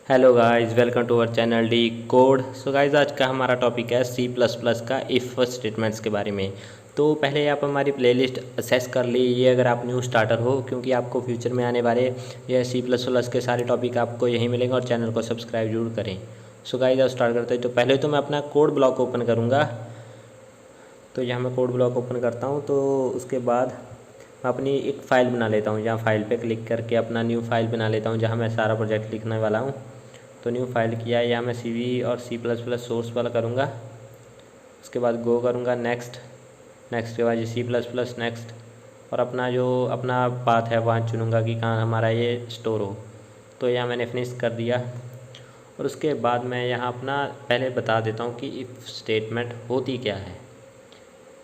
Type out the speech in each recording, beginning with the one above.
Hello guys, welcome to our channel D code. So guys, आज का हमारा topic है सी प्लस प्लस का इफ़ स्टेटमेंट्स के बारे में। तो पहले आप हमारी प्लेलिस्ट असेस कर लीजिए अगर आप न्यू स्टार्टर हो, क्योंकि आपको फ्यूचर में आने वाले ये सी प्लस प्लस के सारे टॉपिक आपको यहीं मिलेंगे और चैनल को सब्सक्राइब जरूर करें। सो गाइस, अब स्टार्ट करते हैं। तो पहले तो मैं अपना कोड ब्लॉक ओपन करूँगा। तो यहाँ मैं कोड ब्लॉक ओपन करता हूँ। तो उसके बाद मैं अपनी एक फ़ाइल बना लेता हूँ। जहाँ फाइल पे क्लिक करके अपना न्यू फाइल बना लेता हूँ, जहाँ मैं सारा प्रोजेक्ट लिखने वाला हूँ। तो न्यू फाइल किया है, यहाँ मैं सी और सी प्लस प्लस सोर्स वाला करूँगा। उसके बाद गो करूँगा, नेक्स्ट। नेक्स्ट के बाद ये सी प्लस प्लस नेक्स्ट, और अपना जो अपना पाथ है वहाँ चुनूँगा कि कहाँ हमारा ये स्टोर हो। तो यहाँ मैंने फिनिश कर दिया। और उसके बाद मैं यहाँ अपना पहले बता देता हूँ कि इफ़ स्टेटमेंट होती क्या है।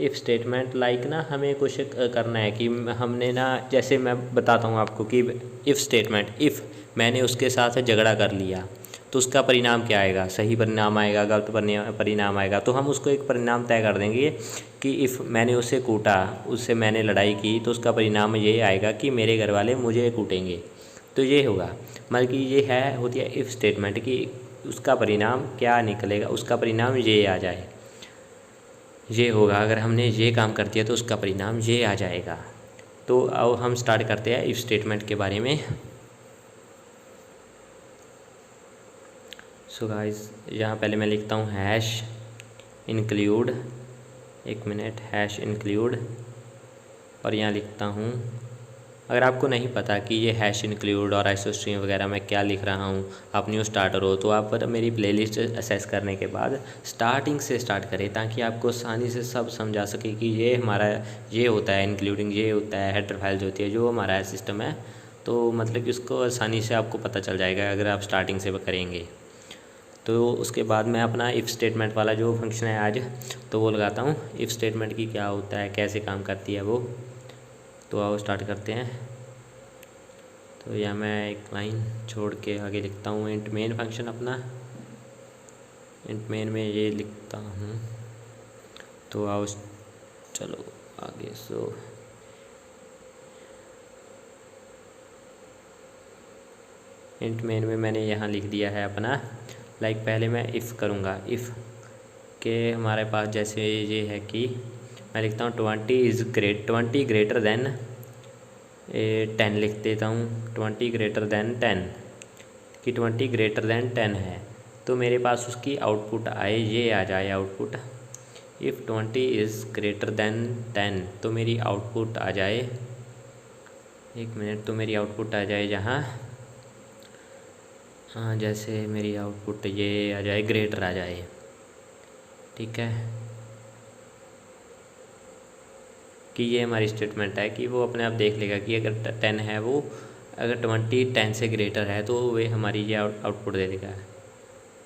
इफ़ स्टेटमेंट लाइक ना हमें कुछ करना है कि हमने ना, जैसे मैं बताता हूँ आपको कि इफ़ स्टेटमेंट, इफ़ मैंने उसके साथ झगड़ा कर लिया तो उसका परिणाम क्या आएगा, सही परिणाम आएगा, गलत परिणाम आएगा। तो हम उसको एक परिणाम तय कर देंगे कि इफ़ मैंने उसे कूटा, उससे मैंने लड़ाई की, तो उसका परिणाम ये आएगा कि मेरे घर वाले मुझे कूटेंगे। तो ये होगा, मतलब कि ये है होती है इफ़ स्टेटमेंट कि उसका परिणाम क्या निकलेगा, उसका परिणाम ये आ जाए, ये होगा। अगर हमने ये काम कर दिया तो उसका परिणाम ये आ जाएगा। तो अब हम स्टार्ट करते हैं इफ़ स्टेटमेंट के बारे में। सो गाइस, यहाँ पहले मैं लिखता हूँ हैश इंक्लूड, एक मिनट, हैश इंक्लूड, और यहाँ लिखता हूँ, अगर आपको नहीं पता कि ये हैश इंक्लूड और आइसोस्ट्रीम वगैरह मैं क्या लिख रहा हूँ, आप न्यू स्टार्टर हो, तो आप मेरी प्लेलिस्ट असेस करने के बाद स्टार्टिंग से स्टार्ट करें, ताकि आपको आसानी से सब समझा सके कि ये हमारा ये होता है इंक्लूडिंग, ये होता है हेडर फाइल जो होती है, जो हमारा सिस्टम है। तो मतलब कि उसको आसानी से आपको पता चल जाएगा अगर आप स्टार्टिंग से करेंगे। तो उसके बाद मैं अपना इफ़ स्टेटमेंट वाला जो फंक्शन है आज, तो वो लगाता हूँ। इफ़ स्टेटमेंट की क्या होता है, कैसे काम करती है वो, तो आओ स्टार्ट करते हैं। तो यहाँ मैं एक लाइन छोड़ के आगे लिखता हूँ इंट मेन फंक्शन अपना, इंट मेन में ये लिखता हूँ। तो आओ चलो आगे। सो इंट मेन में मैंने यहाँ लिख दिया है अपना, लाइक पहले मैं इफ़ करूँगा, इफ़ के हमारे पास जैसे ये है कि मैं लिखता हूँ 20 ग्रेटर देन 10 लिख देता हूँ, 20 ग्रेटर देन 10, कि 20 ग्रेटर देन 10 है। तो मेरे पास उसकी आउटपुट आए, ये आ जाए output. If 20 is greater then 10, तो मेरी आउटपुट आ जाए, एक मिनट, तो मेरी आउटपुट आ जाए जहाँ, हाँ, जैसे मेरी आउटपुट ये आ जाए, ग्रेटर आ जाए, ठीक है। कि ये हमारी स्टेटमेंट है कि वो अपने आप देख लेगा कि अगर 10 है, वो अगर 20 10 से ग्रेटर है तो वे हमारी ये आउटपुट दे देगा।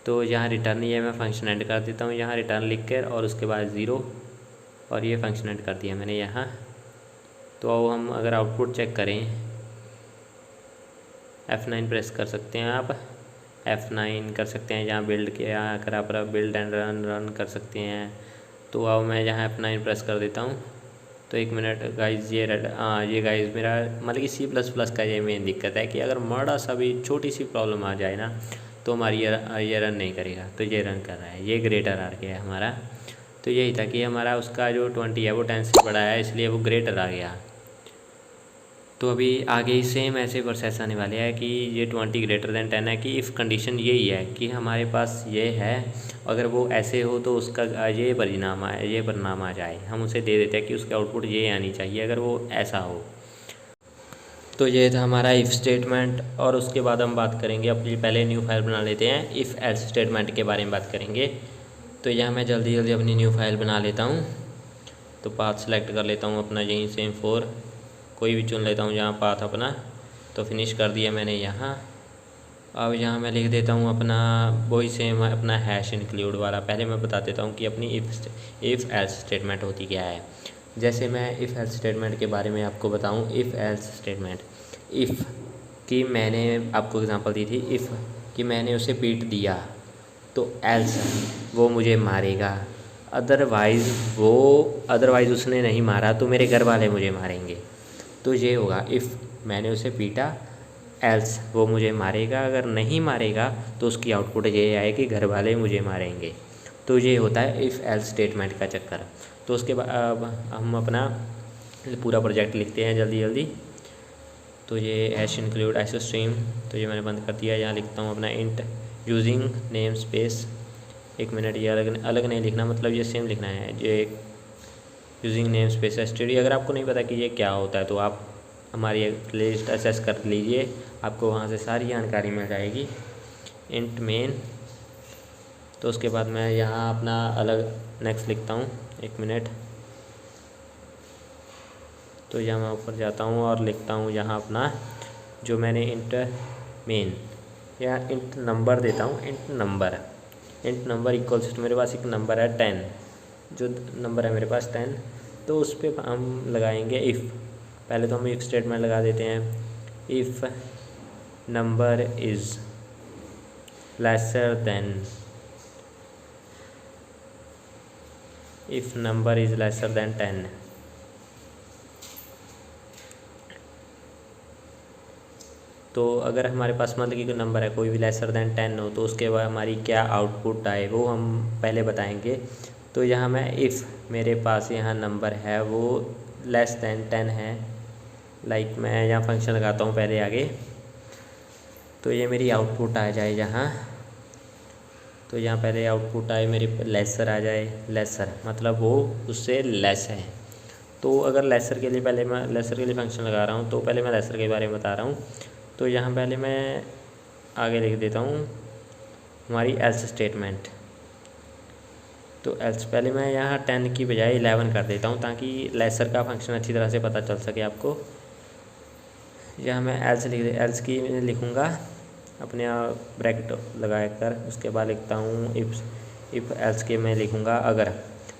तो यहाँ रिटर्न, ये मैं फंक्शन एंड कर देता हूँ, यहाँ रिटर्न लिख कर, और उसके बाद 0, और ये फंक्शन एंड कर दिया मैंने यहाँ। तो अब हम अगर आउटपुट चेक करें, F9 प्रेस कर सकते हैं आप, F9 कर सकते हैं, जहाँ बिल्ड के यहाँ अगर आप बिल्ड एंड रन कर सकते हैं। तो अब मैं यहाँ F9 प्रेस कर देता हूँ। तो एक मिनट गाइज, ये गाइज मेरा मतलब कि सी प्लस प्लस का ये मेन दिक्कत है कि अगर माड़ा सा भी छोटी सी प्रॉब्लम आ जाए ना, तो हमारी ये रन नहीं करेगा। तो ये रन कर रहा है, ये ग्रेटर आ गया है हमारा। तो यही था कि हमारा उसका जो 20 है वो 10 से बड़ा है, इसलिए वो ग्रेटर आ गया। तो अभी आगे सेम ऐसे प्रोसेस आने वाले हैं कि ये 20 ग्रेटर देन 10 है, कि इफ़ कंडीशन यही है कि हमारे पास ये है, अगर वो ऐसे हो तो उसका ये परिणाम आए, ये परिणाम आ जाए, हम उसे दे देते हैं कि उसकी आउटपुट ये आनी चाहिए अगर वो ऐसा हो। तो ये था हमारा इफ़ स्टेटमेंट। और उसके बाद हम बात करेंगे अपनी, पहले न्यू फाइल बना लेते हैं, इफ़ एल्स स्टेटमेंट के बारे में बात करेंगे। तो यहाँ मैं जल्दी जल्दी अपनी न्यू फाइल बना लेता हूँ। तो पाथ सेलेक्ट कर लेता हूँ अपना, यहीं सेम 4 कोई भी चुन लेता हूँ जहाँ पाथ अपना। तो फिनिश कर दिया मैंने यहाँ। अब यहाँ मैं लिख देता हूँ अपना वही सेम अपना हैश इंक्लूड वाला। पहले मैं बता देता हूँ कि अपनी इफ़ एल्स स्टेटमेंट होती क्या है। जैसे मैं इफ़ एल्स स्टेटमेंट के बारे में आपको बताऊँ, इफ़ एल्स स्टेटमेंट, इफ़ कि मैंने आपको एग्जांपल दी थी, इफ़ कि मैंने उसे पीट दिया, तो एल्स वो मुझे मारेगा, अदरवाइज़ उसने नहीं मारा तो मेरे घर वाले मुझे मारेंगे। तो ये होगा, इफ़ मैंने उसे पीटा, एल्स वो मुझे मारेगा, अगर नहीं मारेगा तो उसकी आउटपुट ये आएगी घर वाले मुझे मारेंगे। तो ये होता है इफ़ एल्स स्टेटमेंट का चक्कर। तो उसके बाद अब हम अपना पूरा प्रोजेक्ट लिखते हैं जल्दी जल्दी। तो ये हैश इंक्लूड एसो स्ट्रीम, तो ये मैंने बंद कर दिया। यहाँ लिखता हूँ अपना इंट यूजिंग नेम स्पेस। एक मिनट, ये अलग अलग नहीं लिखना, मतलब ये सेम लिखना है। ये यूजिंग नेम स्पेस एसटीडी। अगर आपको नहीं पता कि ये क्या होता है तो आप हमारी प्लेलिस्ट एक्सेस कर लीजिए, आपको वहाँ से सारी जानकारी मिल जाएगी। इंट मेन, तो उसके बाद मैं यहाँ अपना अलग नेक्स्ट लिखता हूँ। एक मिनट, तो यहाँ मैं ऊपर जाता हूँ और लिखता हूँ यहाँ अपना जो मैंने इंट मेन या इंट नंबर देता हूँ। इंट नंबर इक्वल्स टू, मेरे पास एक नंबर है 10, जो नंबर है मेरे पास 10, तो उस पर हम लगाएंगे इफ़। पहले तो हम इफ़ स्टेटमेंट लगा देते हैं। If number is lesser then, if number is lesser then 10, तो अगर हमारे पास मतलब कि कोई नंबर है कोई भी लेसर देन 10 हो तो उसके बाद हमारी क्या आउटपुट आए वो हम पहले बताएंगे। तो यहाँ मैं इफ़ मेरे पास यहाँ नंबर है वो लेस देन 10 है, लाइक मैं यहाँ फंक्शन लगाता हूँ पहले आगे, तो ये मेरी आउटपुट आ जाए यहाँ। तो यहाँ पहले आउटपुट आए मेरी लेसर आ जाए, लेसर मतलब वो उससे लेस है। तो अगर लेसर के लिए पहले मैं लेसर के लिए फंक्शन लगा रहा हूँ, तो पहले मैं लेसर के बारे में बता रहा हूँ। तो यहाँ पहले मैं आगे लिख देता हूँ हमारी एल्स स्टेटमेंट। तो एल्स पहले मैं यहाँ 10 की बजाय 11 कर देता हूँ ताकि लेसर का फंक्शन अच्छी तरह से पता चल सके आपको। यहाँ मैं एल्स की लिखूँगा अपने ब्रैकेट लगा कर, उसके बाद लिखता हूँ इफ़ एल्स के मैं लिखूँगा अगर,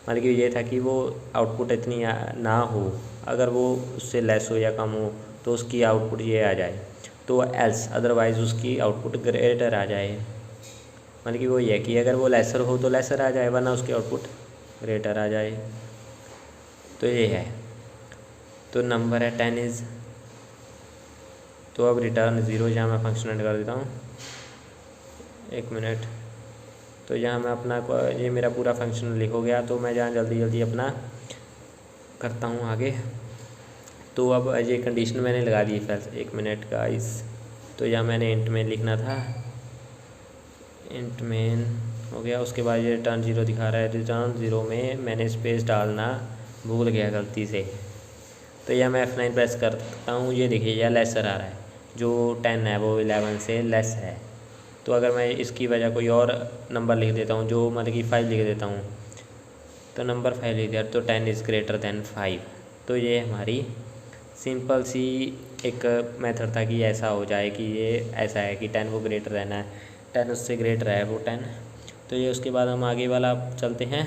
मतलब कि ये था कि वो आउटपुट इतनी ना हो, अगर वो उससे लेस हो या कम हो तो उसकी आउटपुट ये आ जाए, तो एल्स अदरवाइज़ उसकी आउटपुट ग्रेटर आ जाए। मतलब कि वो ये कि अगर वो लेसर हो तो लेसर आ जाए, वरना उसकी आउटपुट ग्रेटर आ जाए। तो ये है, तो नंबर है 10 इज़, तो अब रिटर्न 0, यहाँ मैं फंक्शन एंड कर देता हूँ। एक मिनट, तो यहाँ मैं अपना ये मेरा पूरा फंक्शन लिख हो गया। तो मैं यहाँ जल्दी जल्दी अपना करता हूँ आगे। तो अब ये कंडीशन मैंने लगा दी फिर। एक मिनट का इस, तो यहाँ मैंने इंट मेन लिखना था, इंट मेन हो गया। उसके बाद ये रिटर्न 0 दिखा रहा है, रिटर्न 0 में मैंने स्पेस डालना भूल गया गलती से। तो यह मैं F9 प्रेस करता हूँ, ये देखिए यह लेसर आ रहा है, जो 10 है वो 11 से लेस है। तो अगर मैं इसकी वजह कोई और नंबर लिख देता हूँ, जो मतलब कि 5 लिख देता हूँ, तो नंबर 5 लिख दिया, तो 10 इज़ ग्रेटर देन 5। तो ये हमारी सिंपल सी एक मेथड था कि ऐसा हो जाए कि ये ऐसा है कि 10 को ग्रेटर रहना है, 10 उससे ग्रेटर है वो 10। तो ये उसके बाद हम आगे वाला चलते हैं।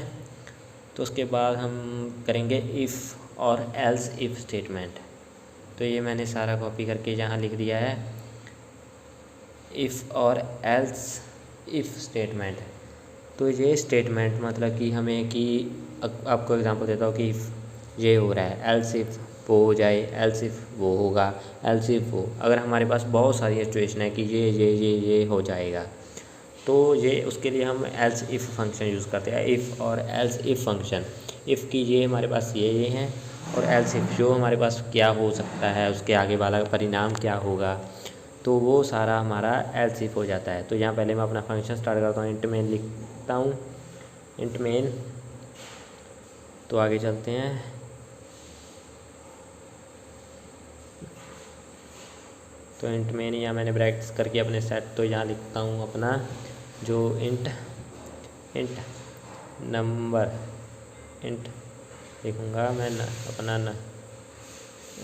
तो उसके बाद हम करेंगे इफ़ और एल्स इफ़ स्टेटमेंट। तो ये मैंने सारा कॉपी करके यहाँ लिख दिया है, इफ़ और एल्स इफ़ स्टेटमेंट। तो ये स्टेटमेंट मतलब कि हमें कि आपको एग्जांपल देता हूँ कि इफ़ ये हो रहा है, एल्स इफ़ वो हो जाए, एल्स इफ़ वो होगा, एल्स इफ़ वो, अगर हमारे पास बहुत सारी सिचुएशन है कि ये हो जाएगा, तो ये उसके लिए हम एल्स इफ़ फंक्शन यूज़ करते हैं। इफ़ और एल्स इफ़ फंक्शन, इफ़ की ये हमारे पास ये हैं, और एल्स इफ़ जो हमारे पास क्या हो सकता है, उसके आगे वाला परिणाम क्या होगा, तो वो सारा हमारा एल्स इफ़ हो जाता है। तो यहाँ पहले मैं अपना फंक्शन स्टार्ट करता हूँ, इंट मेन लिखता हूँ, इंट मेन। तो आगे चलते हैं। तो इंट मेन यहाँ मैंने ब्रैकेट्स करके अपने सेट, तो यहाँ लिखता हूँ अपना जो इंट नंबर, इंट लिखूँगा मैं अपना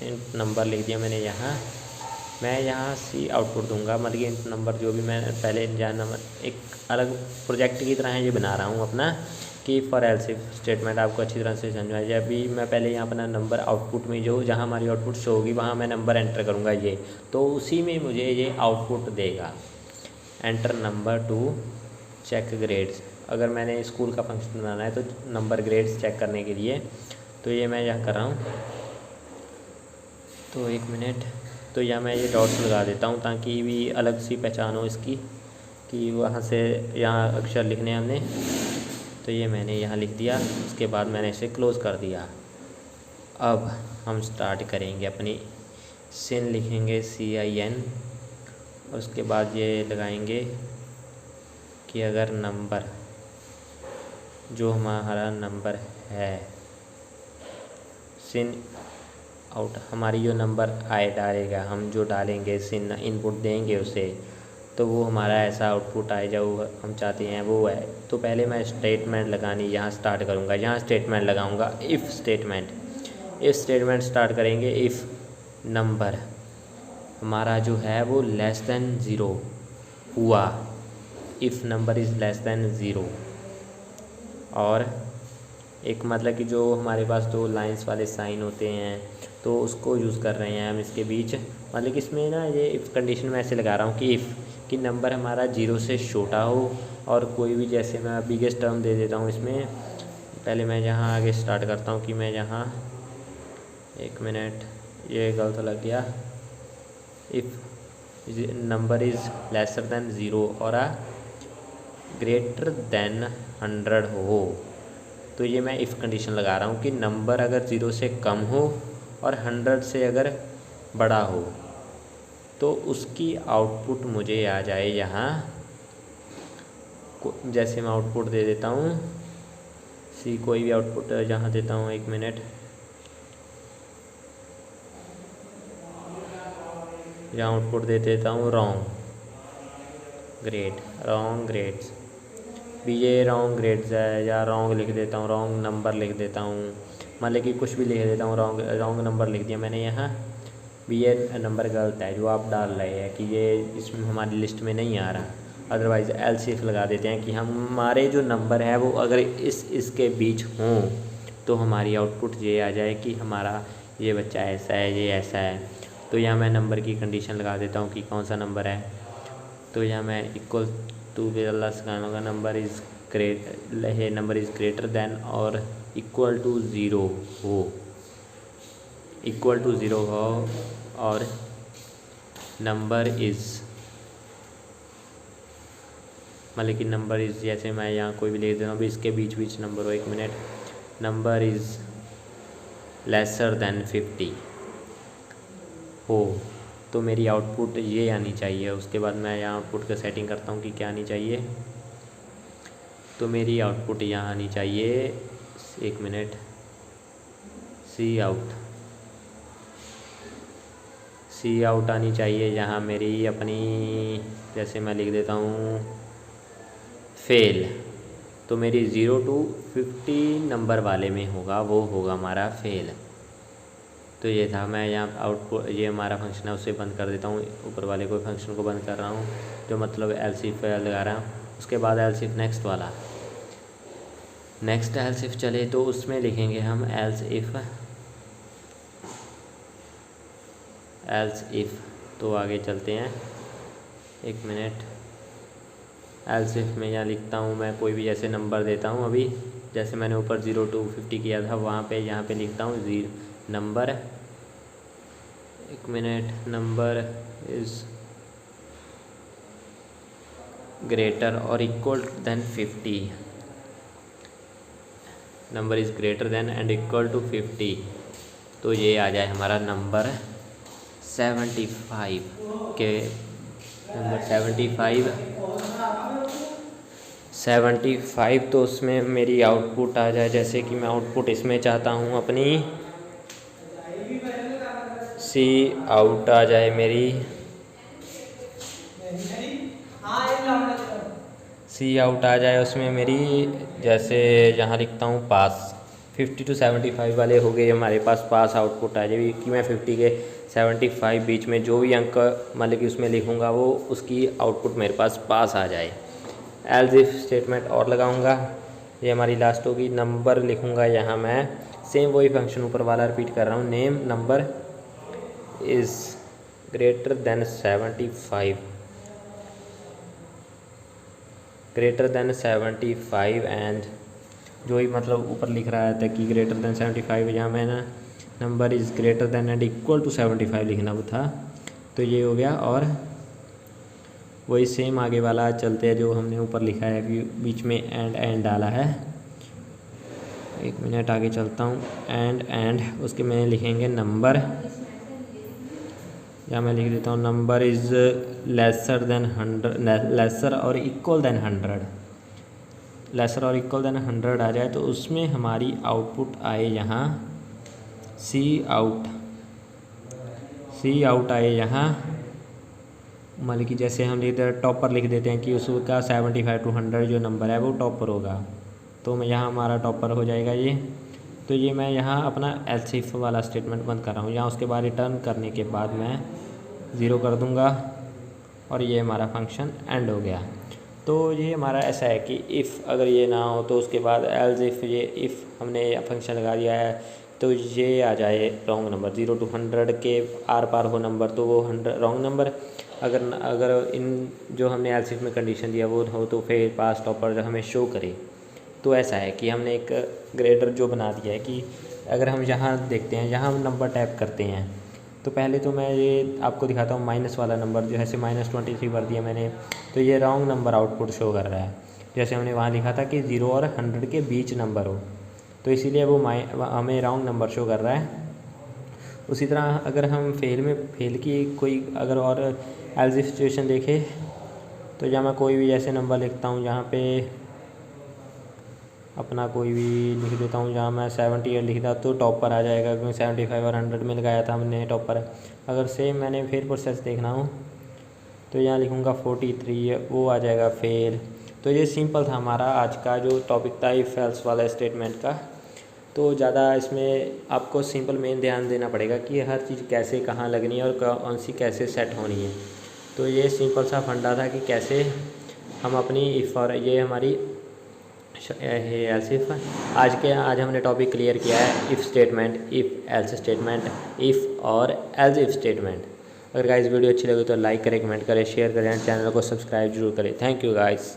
इंट नंबर लिख दिया मैंने यहाँ। मैं यहाँ सी आउटपुट दूंगा, मतलब कि इंट नंबर जो भी मैं पहले यहाँ नंबर एक अलग प्रोजेक्ट की तरह ये बना रहा हूँ अपना, कि फॉर एल्स इफ स्टेटमेंट आपको अच्छी तरह से समझ आ जाए। अभी मैं पहले यहाँ अपना नंबर आउटपुट में जो जहाँ हमारी आउटपुट शो होगी वहाँ मैं नंबर एंटर करूँगा ये, तो उसी में मुझे ये आउटपुट देगा, enter number to check grades. अगर मैंने स्कूल का फंक्शन बनाना है तो नंबर ग्रेड्स चेक करने के लिए, तो ये मैं यहाँ कर रहा हूँ। तो एक मिनट, तो यहाँ मैं ये डॉट्स लगा देता हूँ ताकि भी अलग सी पहचान हो इसकी कि वहाँ से यहाँ अक्षर लिखने हमने। तो ये मैंने यहाँ लिख दिया, उसके बाद मैंने इसे क्लोज़ कर दिया। अब हम स्टार्ट करेंगे अपनी सिन, लिखेंगे CIN, और उसके बाद ये लगाएंगे कि अगर नंबर जो हमारा नंबर है सिन आउट, हमारी जो नंबर आए डालेगा, हम जो डालेंगे सिन इनपुट देंगे उसे, तो वो हमारा ऐसा आउटपुट आए जो हम चाहते हैं वो है। तो पहले मैं स्टेटमेंट लगानी यहाँ स्टार्ट करूँगा, यहाँ स्टेटमेंट लगाऊँगा if statement. If statement start करेंगे, इफ़ नंबर हमारा जो है वो लेस दैन 0 हुआ, if number is less than 0, और एक मतलब कि जो हमारे पास दो लाइंस वाले साइन होते हैं तो उसको यूज़ कर रहे हैं हम इसके बीच। मतलब कि इसमें ना ये इफ़ कंडीशन में ऐसे लगा रहा हूँ कि इफ़ कि नंबर हमारा 0 से छोटा हो, और कोई भी, जैसे मैं बिगेस्ट टर्म दे देता हूँ इसमें। पहले मैं यहाँ आगे स्टार्ट करता हूँ कि मैं यहाँ, एक मिनट, ये गलत लग गया। If number is lesser than 0 और ग्रेटर दैन 100 हो, तो ये मैं इफ़ कंडीशन लगा रहा हूँ कि नंबर अगर 0 से कम हो और 100 से अगर बड़ा हो तो उसकी आउटपुट मुझे आ जाए यहाँ। जैसे मैं आउटपुट दे देता हूँ कोई भी आउटपुट जहाँ देता हूँ, एक मिनट, यहाँ आउटपुट दे देता हूँ रॉन्ग ग्रेड्स भी, ये रॉन्ग ग्रेड्स है, या रॉन्ग लिख देता हूँ, रॉन्ग नंबर लिख देता हूँ, मतलब कि कुछ भी लिख देता हूँ, रॉन्ग नंबर लिख दिया मैंने यहाँ भी। ये नंबर गलत है जो आप डाल रहे हैं कि ये इसमें हमारी लिस्ट में नहीं आ रहा। अदरवाइज़ एल्स इफ लगा देते हैं कि हमारे जो नंबर है वो अगर इसके बीच हों तो हमारी आउटपुट ये आ जाए कि हमारा ये बच्चा ऐसा है, ये ऐसा है। तो यहाँ मैं नंबर की कंडीशन लगा देता हूँ कि कौन सा नंबर है। तो यहाँ मैं इक्वल टू होगा नंबर इज़ ग्रेटर दैन और इक्वल टू 0 हो, और नंबर इज़, मतलब कि नंबर इज़, जैसे मैं यहाँ कोई भी लिख देता हूँ भी इसके बीच नंबर हो, एक minute, number is lesser than 50 हो, तो मेरी आउटपुट ये आनी चाहिए। उसके बाद मैं यहाँ आउटपुट का सेटिंग करता हूँ कि क्या आनी चाहिए। तो मेरी आउटपुट यहाँ आनी चाहिए, एक मिनट, सी आउट आनी चाहिए यहाँ मेरी अपनी, जैसे मैं लिख देता हूँ फेल। तो मेरी 0 to 50 नंबर वाले में होगा, वो होगा हमारा फेल। तो ये था, मैं यहाँ आउटपुट, ये हमारा फंक्शन है उसे बंद कर देता हूँ, ऊपर वाले कोई फंक्शन को बंद कर रहा हूँ जो मतलब एल्स इफ लगा रहा हूँ। उसके बाद एल्स इफ नेक्स्ट वाला, नेक्स्ट एल्स इफ चले तो उसमें लिखेंगे हम एल्स इफ। तो आगे चलते हैं, एक मिनट, एल्स इफ में यहाँ लिखता हूँ मैं कोई भी जैसे नंबर देता हूँ। अभी जैसे मैंने ऊपर 0 to 50 किया था वहाँ पे, यहाँ पे लिखता हूँ नंबर, एक मिनट, नंबर इज़ ग्रेटर और equal than 50, number is greater than and equal to 50। तो ये आ जाए हमारा नंबर 75 के, नंबर 75। तो उसमें मेरी आउटपुट आ जाए, जैसे कि मैं आउटपुट इसमें चाहता हूँ अपनी सी आउट आ जाए मेरी, सी आउट आ जाए उसमें मेरी, जैसे यहाँ लिखता हूँ पास। 50 to 75 वाले हो गए हमारे पास, पास आउटपुट आ जाएगी कि मैं 50 के 75 बीच में जो भी अंक मतलब कि उसमें लिखूँगा वो उसकी आउटपुट मेरे पास पास आ जाए। एल्स इफ स्टेटमेंट और लगाऊंगा, ये हमारी लास्ट होगी। नंबर लिखूंगा यहाँ मैं, सेम वही फंक्शन ऊपर वाला रिपीट कर रहा हूँ, name number is greater then 75 and जो ही मतलब ऊपर लिख रहा था कि ग्रेटर देन 75, यहाँ मैं ना number is greater than and equal to 75 लिखना वो था। तो ये हो गया। और वही सेम आगे वाला चलते हैं जो हमने ऊपर लिखा है, बीच में एंड डाला है। 1 मिनट आगे चलता हूँ। एंड उसके में लिखेंगे नंबर, या मैं लिख देता हूँ number is lesser than 100, lesser और इक्वल देन 100, लेसर और इक्वल देन 100 आ जाए तो उसमें हमारी आउटपुट आए यहाँ सी आउट आए यहाँ। मान लीजिए जैसे हम लिखते हैं टॉपर लिख देते हैं कि उसका 75 to 100 जो नंबर है वो टॉपर होगा, तो मैं यहाँ हमारा टॉपर हो जाएगा ये। तो ये मैं यहाँ अपना एल्स इफ वाला स्टेटमेंट बंद कर रहा हूँ। यहाँ उसके बाद रिटर्न करने के बाद मैं 0 कर दूँगा और ये हमारा फंक्शन एंड हो गया। तो ये हमारा ऐसा है कि इफ़ अगर ये ना हो तो उसके बाद एल्स इफ़, ये इफ़ हमने फंक्शन लगा दिया है तो ये आ जाए रॉन्ग नंबर। 0 to 100 के आर पार हो नंबर तो वो 100 रॉन्ग नंबर। अगर इन जो हमने एल्स इफ में कंडीशन दिया वो हो तो फिर पास टॉपर हमें शो करे। तो ऐसा है कि हमने एक ग्रेडर जो बना दिया है कि अगर हम यहाँ देखते हैं, यहाँ हम नंबर टाइप करते हैं तो पहले तो मैं ये आपको दिखाता हूँ माइनस वाला नंबर, जो जैसे -23 भर दिया मैंने तो ये रॉन्ग नंबर आउटपुट शो कर रहा है। जैसे हमने वहाँ लिखा था कि 0 और 100 के बीच नंबर हो, तो इसीलिए वो हमें रॉन्ग नंबर शो कर रहा है। उसी तरह अगर हम फेल की कोई अगर और एल्स इफ सिचुएशन देखें तो जहाँ मैं कोई भी जैसे नंबर लिखता हूँ, जहाँ पे अपना कोई भी लिख देता हूँ, जहाँ मैं 78 लिखता तो टॉपर आ जाएगा, क्योंकि 75 और 100 में लगाया था हमने टॉपर। अगर सेम मैंने फिर प्रोसेस देखना हो तो यहाँ लिखूँगा 43, वो आ जाएगा फेल। तो ये सिंपल था हमारा आज का जो टॉपिक था इफ एल्स वाला स्टेटमेंट का। तो ज़्यादा इसमें आपको सिंपल मेन ध्यान देना पड़ेगा कि हर चीज़ कैसे कहाँ लगनी है और कौन सी कैसे सेट होनी है। तो ये सिंपल सा फंडा था कि कैसे हम अपनी इफ़ और ये हमारी एल्स इफ आज हमने टॉपिक क्लियर किया है, if statement, if else statement, if और एल्स इफ स्टेटमेंट। अगर गाइस वीडियो अच्छी लगे तो लाइक करें, कमेंट करें, शेयर करें, चैनल को सब्सक्राइब जरूर करें। Thank you guys.